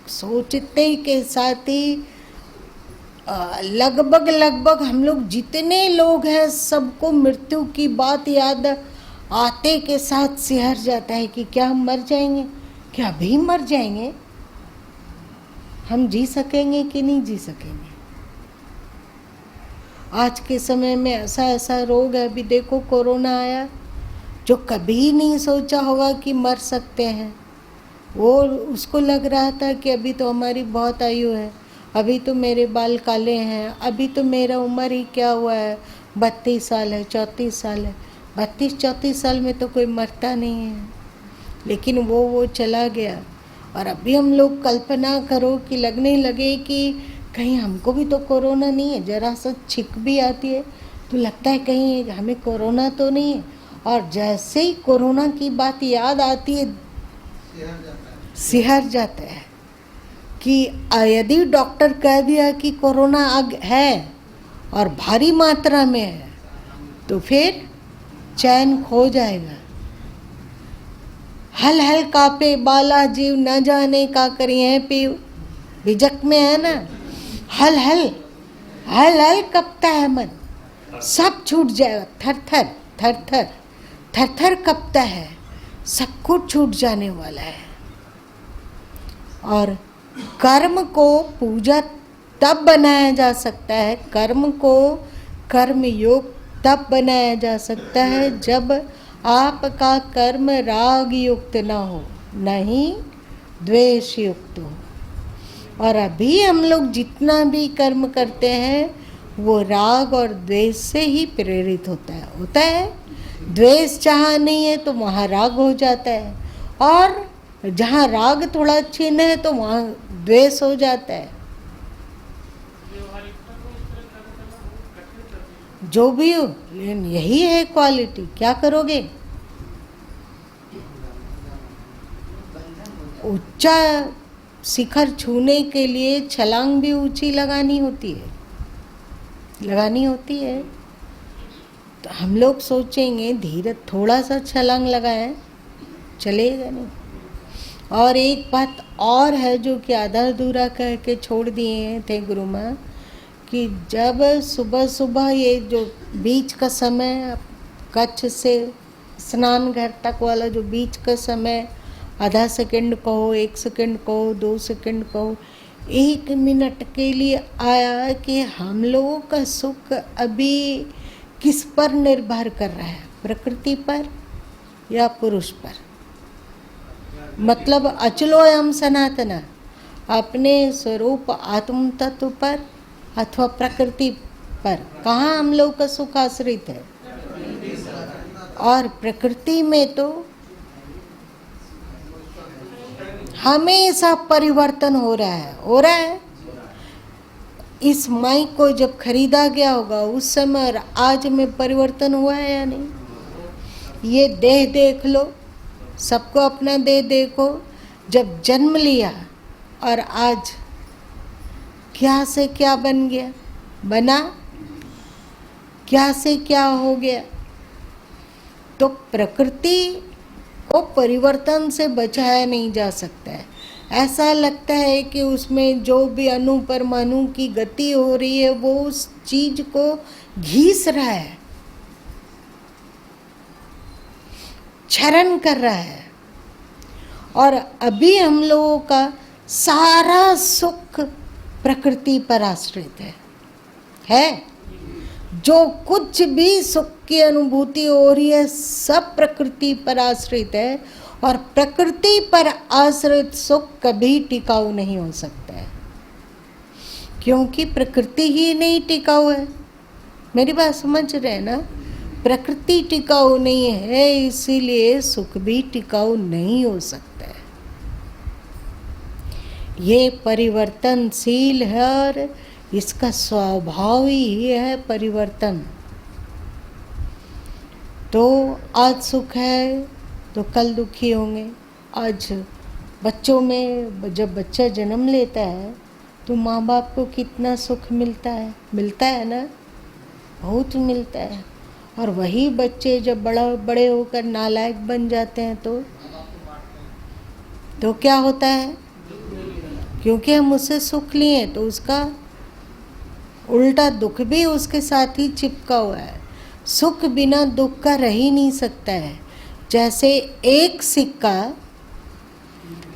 सोचते के साथ ही लगभग हम लोग जितने लोग हैं सबको मृत्यु की बात याद आते के साथ सिहर जाता है कि क्या हम मर जाएंगे, क्या अभी मर जाएंगे, हम जी सकेंगे कि नहीं जी सकेंगे। आज के समय में ऐसा रोग है, अभी देखो कोरोना आया, जो कभी नहीं सोचा होगा कि मर सकते हैं, वो उसको लग रहा था कि अभी तो हमारी बहुत आयु है, अभी तो मेरे बाल काले हैं, अभी तो मेरा उम्र ही क्या हुआ है, 32 साल है, 34 साल है। 32-34 साल में तो कोई मरता नहीं है, लेकिन वो चला गया। और अभी हम लोग कल्पना करो कि लगने लगे कि कहीं हमको भी तो कोरोना नहीं है, जरा सा छिक भी आती है तो लगता है कहीं हमें कोरोना तो नहीं है। और जैसे ही कोरोना की बात याद आती है सिहर जाता है कि यदि डॉक्टर कह दिया कि कोरोना है और भारी मात्रा में है तो फिर चैन खो जाएगा। हल हल कापे बाला जीव न जाने का करिए पीव, बिजक में है ना, हल हल कपता है मन, सब छूट जाएगा, थर थर कपता है, सब कुछ छूट जाने वाला है। और कर्म को पूजा तब बनाया जा सकता है, कर्म को कर्म योग तब बनाया जा सकता है जब आपका कर्म राग युक्त न हो, नहीं द्वेष युक्त हो। और अभी हम लोग जितना भी कर्म करते हैं वो राग और द्वेष से ही प्रेरित होता है। द्वेष जहाँ नहीं है तो वहाँ राग हो जाता है, और जहाँ राग थोड़ा छिन्न है तो वहाँ द्वेष हो जाता है। जो भी हो, लेकिन यही है क्वालिटी। क्या करोगे? ऊंचा शिखर छूने के लिए छलांग भी ऊंची लगानी होती है। तो हम लोग सोचेंगे धीरे थोड़ा सा छलांग लगाएं, चलेगा नहीं। और एक बात और है जो कि आधा अधूरा कह के छोड़ दिए थे गुरु माँ, कि जब सुबह ये जो बीच का समय, कच्छ से स्नान घर तक वाला जो बीच का समय, आधा सेकंड कहो, 1 सेकंड कहो, 2 सेकंड कहो, 1 मिनट के लिए आया कि हम लोगों का सुख अभी किस पर निर्भर कर रहा है, प्रकृति पर या पुरुष पर। मतलब अचलोयम सनातना, अपने स्वरूप आत्म तत्व पर अथवा प्रकृति पर, कहाँ हम लोग का सुख आश्रित है। और प्रकृति में तो हमेशा परिवर्तन हो रहा है। इस माइक को जब खरीदा गया होगा उस समय और आज में परिवर्तन हुआ है या नहीं? ये देह देख लो, सबको अपना देह देखो, जब जन्म लिया और आज क्या से क्या बन गया, बना, क्या से क्या हो गया। तो प्रकृति को परिवर्तन से बचाया नहीं जा सकता है। ऐसा लगता है कि उसमें जो भी अणु परमाणु की गति हो रही है वो उस चीज को घीस रहा है, क्षरण कर रहा है। और अभी हम लोगों का सारा सुख प्रकृति पर आश्रित है। जो कुछ भी सुख की अनुभूति हो रही है सब प्रकृति पर आश्रित है, और प्रकृति पर आश्रित सुख कभी टिकाऊ नहीं हो सकता है, क्योंकि प्रकृति ही नहीं टिकाऊ है। मेरी बात समझ रहे हैं ना? प्रकृति टिकाऊ नहीं है, इसीलिए सुख भी टिकाऊ नहीं हो सकता है। ये परिवर्तनशील है और इसका स्वभाव ही है परिवर्तन। तो आज सुख है तो कल दुखी होंगे। आज बच्चों में जब बच्चा जन्म लेता है तो माँ बाप को कितना सुख मिलता है ना, बहुत मिलता है। और वही बच्चे जब बड़े होकर नालायक बन जाते हैं तो तो क्या होता है? क्योंकि हम उससे सुख लिए तो उसका उल्टा दुख भी उसके साथ ही चिपका हुआ है। सुख बिना दुख का रह ही नहीं सकता है। जैसे एक सिक्का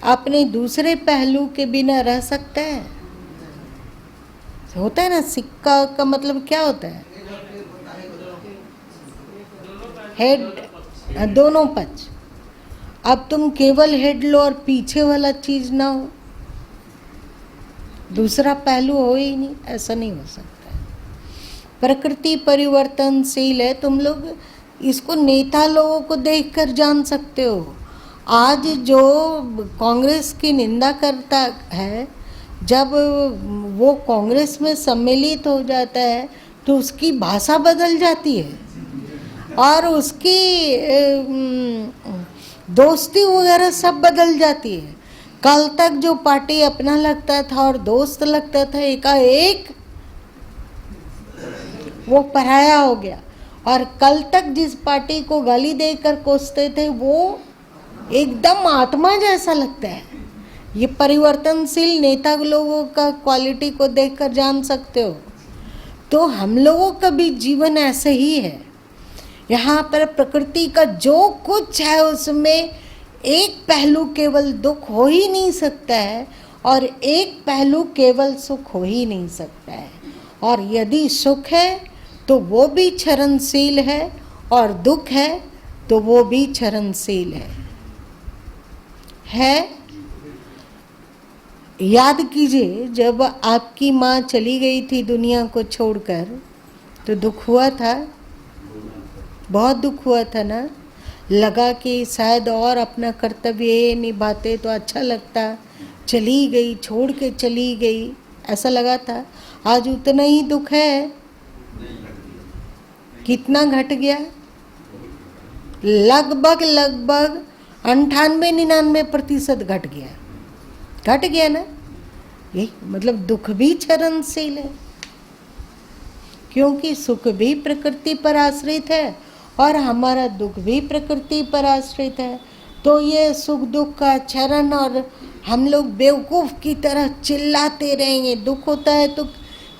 अपने दूसरे पहलू के बिना रह सकता है? होता है ना, सिक्का का मतलब क्या होता है? हेड, दोनों पक्ष। अब तुम केवल हेड लो और पीछे वाला चीज ना हो, दूसरा पहलू हो ही नहीं, ऐसा नहीं हो सकता है। प्रकृति परिवर्तनशील है। तुम लोग इसको नेता लोगों को देखकर जान सकते हो। आज जो कांग्रेस की निंदा करता है, जब वो कांग्रेस में सम्मिलित हो जाता है तो उसकी भाषा बदल जाती है और उसकी दोस्ती वगैरह सब बदल जाती है। कल तक जो पार्टी अपना लगता था और दोस्त लगता था, एकाएक वो पराया हो गया। और कल तक जिस पार्टी को गाली देकर कोसते थे वो एकदम आत्मा जैसा लगता है। ये परिवर्तनशील नेता लोगों का क्वालिटी को देखकर जान सकते हो। तो हम लोगों का भी जीवन ऐसे ही है। यहाँ पर प्रकृति का जो कुछ है उसमें एक पहलू केवल दुख हो ही नहीं सकता है और एक पहलू केवल सुख हो ही नहीं सकता है। और यदि सुख है तो वो भी क्षरणशील है और दुख है तो वो भी क्षरणशील है। याद कीजिए, जब आपकी माँ चली गई थी दुनिया को छोड़कर तो दुख हुआ था, बहुत दुख हुआ था ना। लगा कि शायद और अपना कर्तव्य निभाते तो अच्छा लगता, चली गई, छोड़ के चली गई, ऐसा लगा था। आज उतना ही दुख है। कितना घट गया? लगभग 98-99% घट गया ना। ये मतलब दुख भी क्षरणशील है, क्योंकि सुख भी प्रकृति पर आश्रित है और हमारा दुख भी प्रकृति पर आश्रित है। तो ये सुख दुख का क्षरण, और हम लोग बेवकूफ़ की तरह चिल्लाते रहेंगे। दुख होता है तो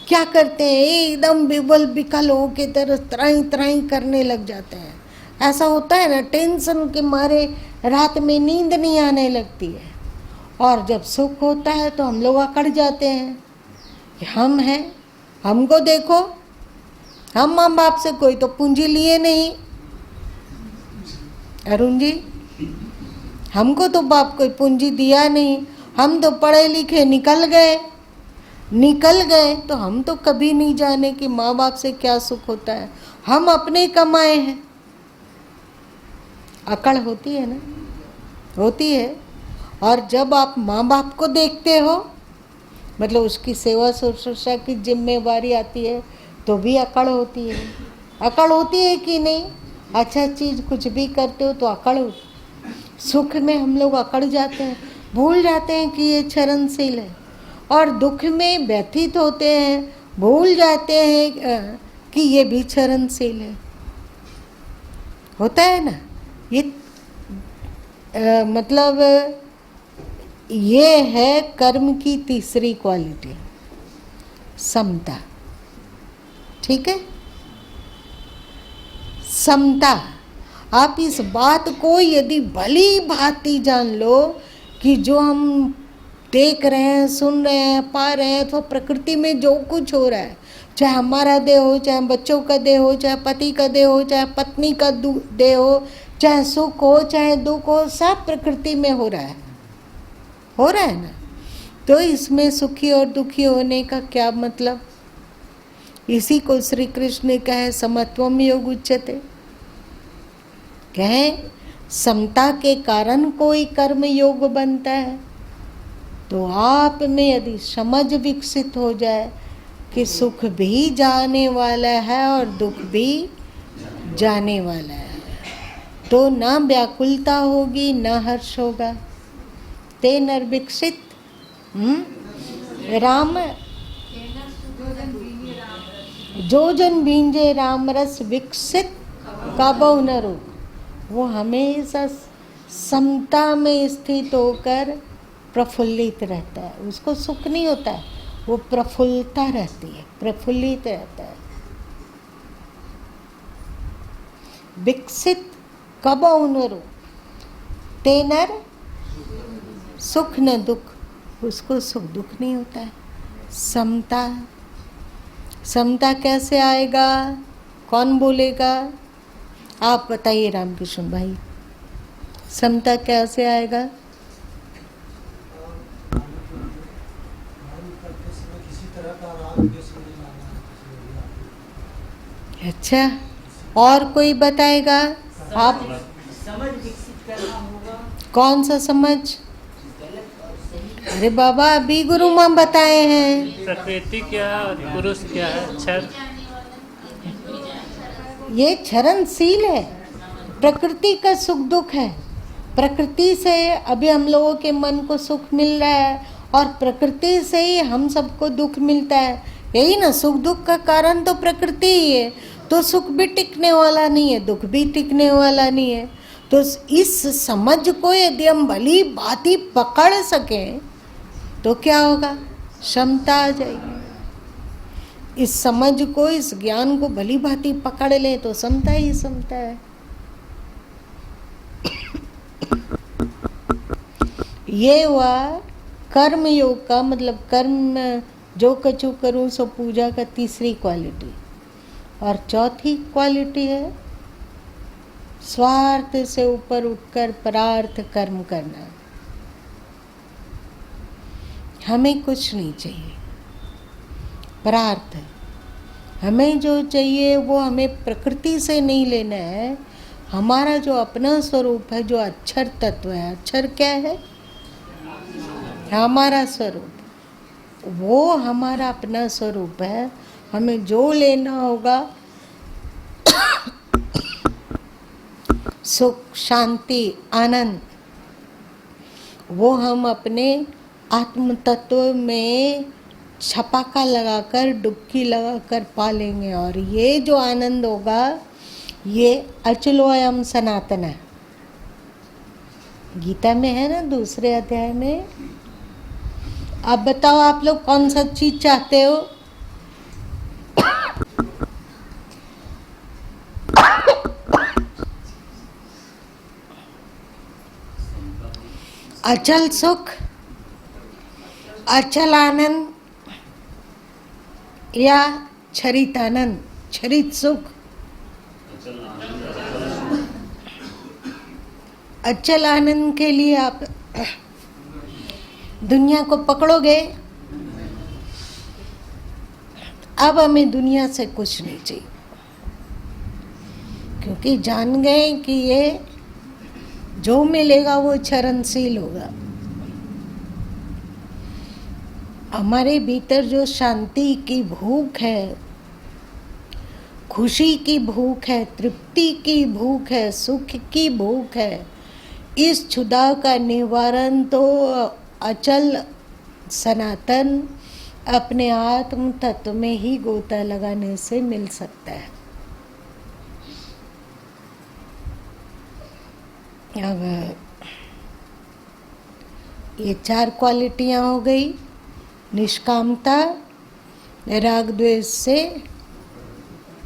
क्या करते हैं? एकदम बिबल बिकल हो के तरह त्राई त्राई करने लग जाते हैं। ऐसा होता है ना, टेंशन के मारे रात में नींद नहीं आने लगती है। और जब सुख होता है तो हम लोग अकड़ जाते हैं कि हम हैं, हमको देखो, हम माँ बाप से कोई तो पूंजी लिए नहीं। अरुण जी, हमको तो बाप कोई पूंजी दिया नहीं, हम तो पढ़े लिखे निकल गए। तो हम तो कभी नहीं जाने कि माँ बाप से क्या सुख होता है। हम अपने कमाए हैं। अकड़ होती है ना, होती है। और जब आप माँ बाप को देखते हो, मतलब उसकी सेवा शुश्रूषा की जिम्मेवारी आती है, तो भी अकड़ होती है। अकड़ होती है कि नहीं? अच्छा चीज़ कुछ भी करते हो तो अकड़ होती। सुख में हम लोग अकड़ जाते हैं, भूल जाते हैं कि ये क्षरणशील है। और दुख में व्यथित होते हैं, भूल जाते हैं कि ये भी क्षरणशील है। होता है ना ये। मतलब ये है कर्म की तीसरी क्वालिटी, समता। ठीक है, समता। आप इस बात को यदि भली भांति जान लो कि जो हम देख रहे हैं, सुन रहे हैं, पा रहे हैं, तो प्रकृति में जो कुछ हो रहा है, चाहे हमारा देह हो, चाहे बच्चों का देह हो, चाहे पति का देह हो, चाहे पत्नी का देह हो, चाहे सुख हो चाहे दुख हो, सब प्रकृति में हो रहा है ना। तो इसमें सुखी और दुखी होने का क्या मतलब? इसी को श्री कृष्ण ने कहे समत्वम योग उच्यते। कहे समता के कारण कोई कर्म योग बनता है। तो आप में यदि समझ विकसित हो जाए कि सुख भी जाने वाला है और दुख भी जाने वाला है, तो ना व्याकुलता होगी, ना हर्ष होगा। ते नर विकसित राम, जो जन भींजे राम रस विकसित काबो न रोग। वो हमेशा समता में स्थित होकर प्रफुल्लित रहता है, उसको सुख नहीं होता है, वो प्रफुल्लता रहती है, प्रफुल्लित रहता है। विकसित कब उनरो तेनर सुख न दुख, उसको सुख दुख नहीं होता है। समता, समता कैसे आएगा, कौन बोलेगा? आप बताइए रामकृष्ण भाई, समता कैसे आएगा? अच्छा, और कोई बताएगा? आप समझ विकसित करना होगा। कौन सा समझ? अरे बाबा अभी गुरु माँ बताए हैं। प्रकृति क्या है और पुरुष क्या है? क्षर, ये क्षरणशील है, प्रकृति का सुख दुख है। प्रकृति से अभी हम लोगों के मन को सुख मिल रहा है और प्रकृति से ही हम सबको दुख मिलता है। यही ना, सुख दुख का कारण तो प्रकृति ही है। तो सुख भी टिकने वाला नहीं है, दुख भी टिकने वाला नहीं है। तो इस समझ को यदि हम भली भांति पकड़ सकें तो क्या होगा? क्षमता आ जाएगी। इस समझ को, इस ज्ञान को भली भांति पकड़ ले तो समता ही समता है। ये हुआ कर्म योग का मतलब, कर्म जो कछु करूं सो पूजा का तीसरी क्वालिटी। और चौथी क्वालिटी है स्वार्थ से ऊपर उठकर परार्थ कर्म करना। हमें कुछ नहीं चाहिए, परार्थ। हमें जो चाहिए वो हमें प्रकृति से नहीं लेना है। हमारा जो अपना स्वरूप है, जो अक्षर तत्व है, अक्षर क्या है? हमारा स्वरूप, वो हमारा अपना स्वरूप है। हमें जो लेना होगा सुख, शांति, आनंद, वो हम अपने आत्म तत्व में छपाका लगाकर, डुबकी लगाकर पालेंगे। और ये जो आनंद होगा ये अचलोयम सनातन है। गीता में है ना, दूसरे अध्याय में। अब बताओ आप लोग कौन सा चीज चाहते हो? अचल सुख, अचल आनंद या क्षरित आनंद, क्षरित सुख? अचल आनंद के लिए आप दुनिया को पकड़ोगे। अब हमें दुनिया से कुछ नहीं चाहिए, क्योंकि जान गए कि ये जो मिलेगा वो क्षरणशील होगा। हमारे भीतर जो शांति की भूख है, खुशी की भूख है, तृप्ति की भूख है, सुख की भूख है, इस क्षुधा का निवारण तो अचल सनातन अपने आत्म तत्व में ही गोता लगाने से मिल सकता है। अब ये 4 क्वालिटियाँ हो गई। निष्कामता, राग द्वेष से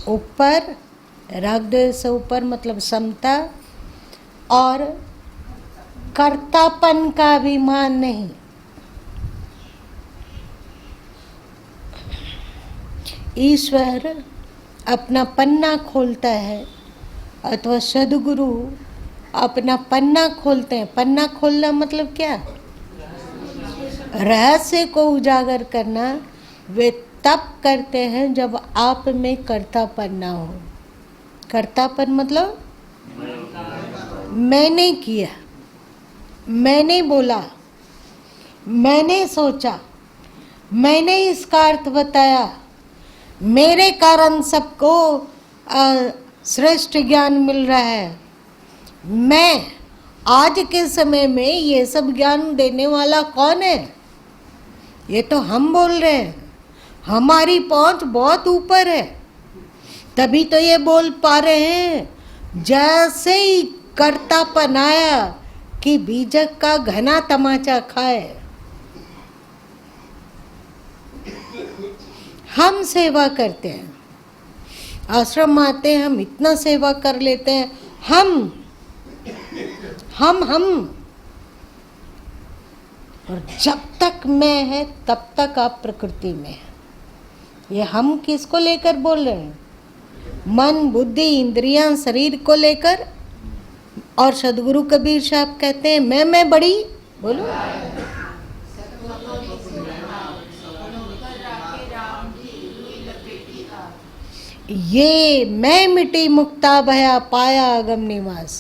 ऊपर, राग द्वेष से ऊपर मतलब समता, और कर्तापन का अभिमान नहीं। ईश्वर अपना पन्ना खोलता है अथवा सद्गुरु अपना पन्ना खोलते हैं। पन्ना खोलना मतलब क्या? रहस्य को उजागर करना। वे तब करते हैं जब आप में कर्तापन ना हो। कर्तापन मतलब मैंने किया, मैंने बोला, मैंने सोचा, मैंने इसका अर्थ बताया, मेरे कारण सबको श्रेष्ठ ज्ञान मिल रहा है। मैं आज के समय में ये सब ज्ञान देने वाला कौन है? ये तो हम बोल रहे हैं। हमारी पहुंच बहुत ऊपर है, तभी तो ये बोल पा रहे हैं। जैसे ही कर्तापन आया, कि बीजक का घना तमाचा खाए। हम सेवा करते हैं, आश्रम आते हैं, हम इतना सेवा कर लेते हैं, हम और जब तक मैं है तब तक आप प्रकृति में है। ये हम किसको लेकर बोल रहे हैं? मन, बुद्धि, इंद्रियां, शरीर को लेकर। और सदगुरु कबीर साहब कहते हैं मैं बड़ी, बोलो, ये मैं मिटी मुक्ता भया पाया अगम निवास।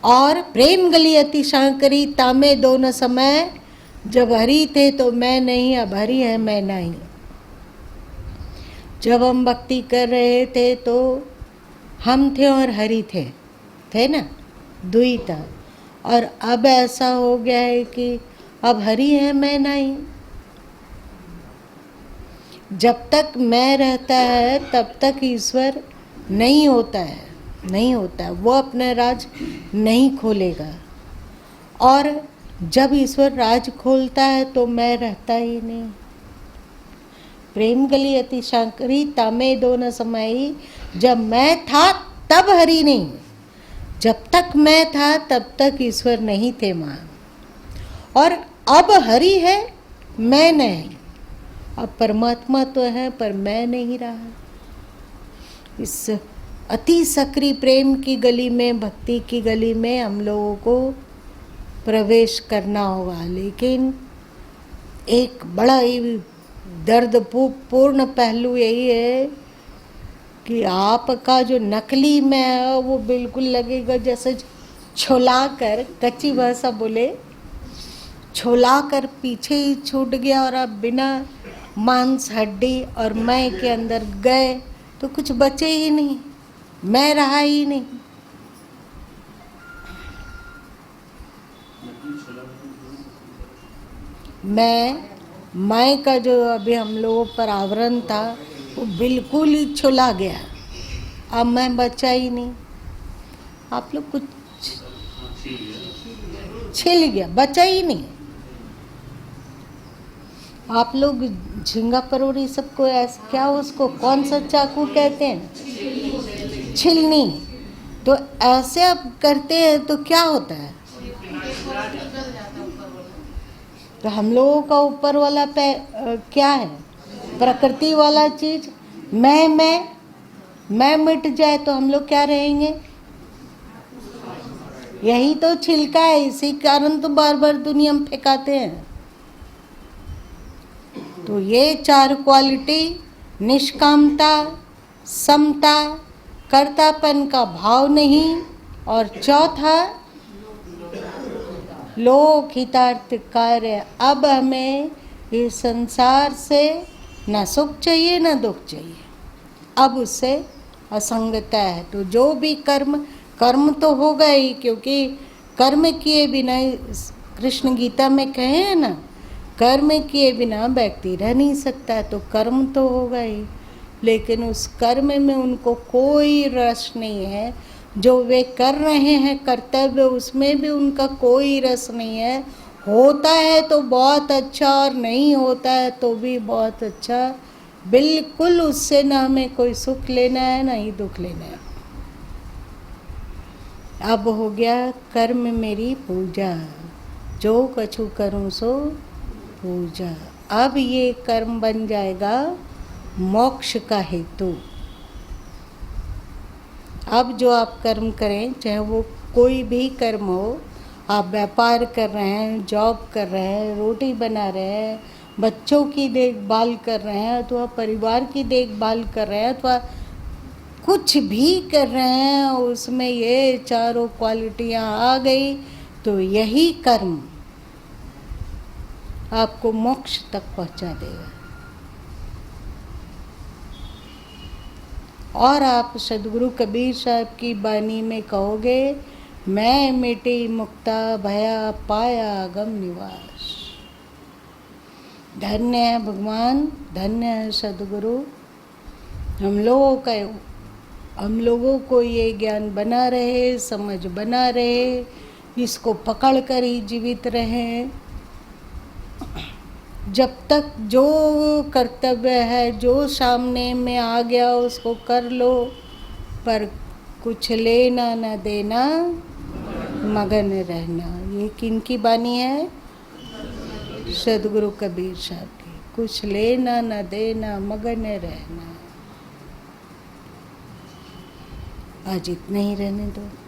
और प्रेम गली अति शांकरी तामे दोनों समय, जब हरि थे तो मैं नहीं, अब हरि है मैं नहीं। जब हम भक्ति कर रहे थे तो हम थे और हरि थे ना, दुई था। और अब ऐसा हो गया है कि अब हरि है मैं नहीं। जब तक मैं रहता है तब तक ईश्वर नहीं होता है, नहीं होता है, वो अपना राज नहीं खोलेगा। और जब ईश्वर राज खोलता है तो मैं रहता ही नहीं। प्रेम गली अति शांकरी तामे दोनों समाई, जब मैं था तब हरि नहीं, जब तक मैं था तब तक ईश्वर नहीं थे मां। और अब हरि है मैं नहीं, अब परमात्मा तो है पर मैं नहीं रहा। इस अति सक्रिय प्रेम की गली में, भक्ति की गली में हम लोगों को प्रवेश करना होगा। लेकिन एक बड़ा ही दर्दपूर्ण पहलू यही है कि आपका जो नकली मैं है वो बिल्कुल लगेगा जैसे छोला कर, कच्ची भाषा बोले, छोला कर पीछे ही छूट गया और आप बिना मांस, हड्डी और मैं के अंदर गए तो कुछ बचे ही नहीं, मैं रहा ही नहीं। मैं का जो अभी हम लोगों पर आवरण था वो बिल्कुल ही छुला गया, अब मैं बचा ही नहीं। आप लोग कुछ छिल गया, बचा ही नहीं। आप लोग झींगा परोड़ी सबको ऐसे क्या, उसको कौन सा चाकू कहते हैं? छिलनी। तो ऐसे आप करते हैं तो क्या होता है? तो हम लोगों का ऊपर वाला क्या है? प्रकृति वाला चीज मैं मिट जाए तो हम लोग क्या रहेंगे? यही तो छिलका है, इसी कारण तो बार बार दुनिया में फेंकाते हैं। तो ये चार क्वालिटी, निष्कामता, समता, कर्तापन का भाव नहीं, और चौथा लोक हितार्थ कार्य। अब हमें इस संसार से न सुख चाहिए न दुख चाहिए, अब उससे असंगता है। तो जो भी कर्म तो होगा ही, क्योंकि कर्म किए बिना, कृष्ण गीता में कहे हैं ना, कर्म किए बिना व्यक्ति रह नहीं सकता। तो कर्म तो होगा ही, लेकिन उस कर्म में उनको कोई रस नहीं है। जो वे कर रहे हैं कर्तव्य, उसमें भी उनका कोई रस नहीं है। होता है तो बहुत अच्छा और नहीं होता है तो भी बहुत अच्छा। बिल्कुल उससे ना हमें कोई सुख लेना है ना ही दुख लेना है। अब हो गया कर्म मेरी पूजा, जो कछु करूँ सो पूजा। अब ये कर्म बन जाएगा मोक्ष का हेतु। अब जो आप कर्म करें, चाहे वो कोई भी कर्म हो, आप व्यापार कर रहे हैं, जॉब कर रहे हैं, रोटी बना रहे हैं, बच्चों की देखभाल कर रहे हैं, अथवा परिवार की देखभाल कर रहे हैं, अथवा कुछ भी कर रहे हैं, उसमें ये चारों क्वालिटियाँ आ गई तो यही कर्म आपको मोक्ष तक पहुंचा देगा। और आप सदगुरु कबीर साहब की बानी में कहोगे, मैं मिटी मुक्ता भया पाया अगम निवास। धन्य है भगवान, धन्य है सदगुरु। हम लोगों का हम लोगों को ये ज्ञान बना रहे, समझ बना रहे, इसको पकड़ कर ही जीवित रहें। जब तक जो कर्तव्य है, जो सामने में आ गया उसको कर लो, पर कुछ लेना न देना, मगन रहना। ये किनकी बानी है? सदगुरु कबीर साहब की। कुछ लेना न देना, मगन रहना। आज इतना ही रहने दो।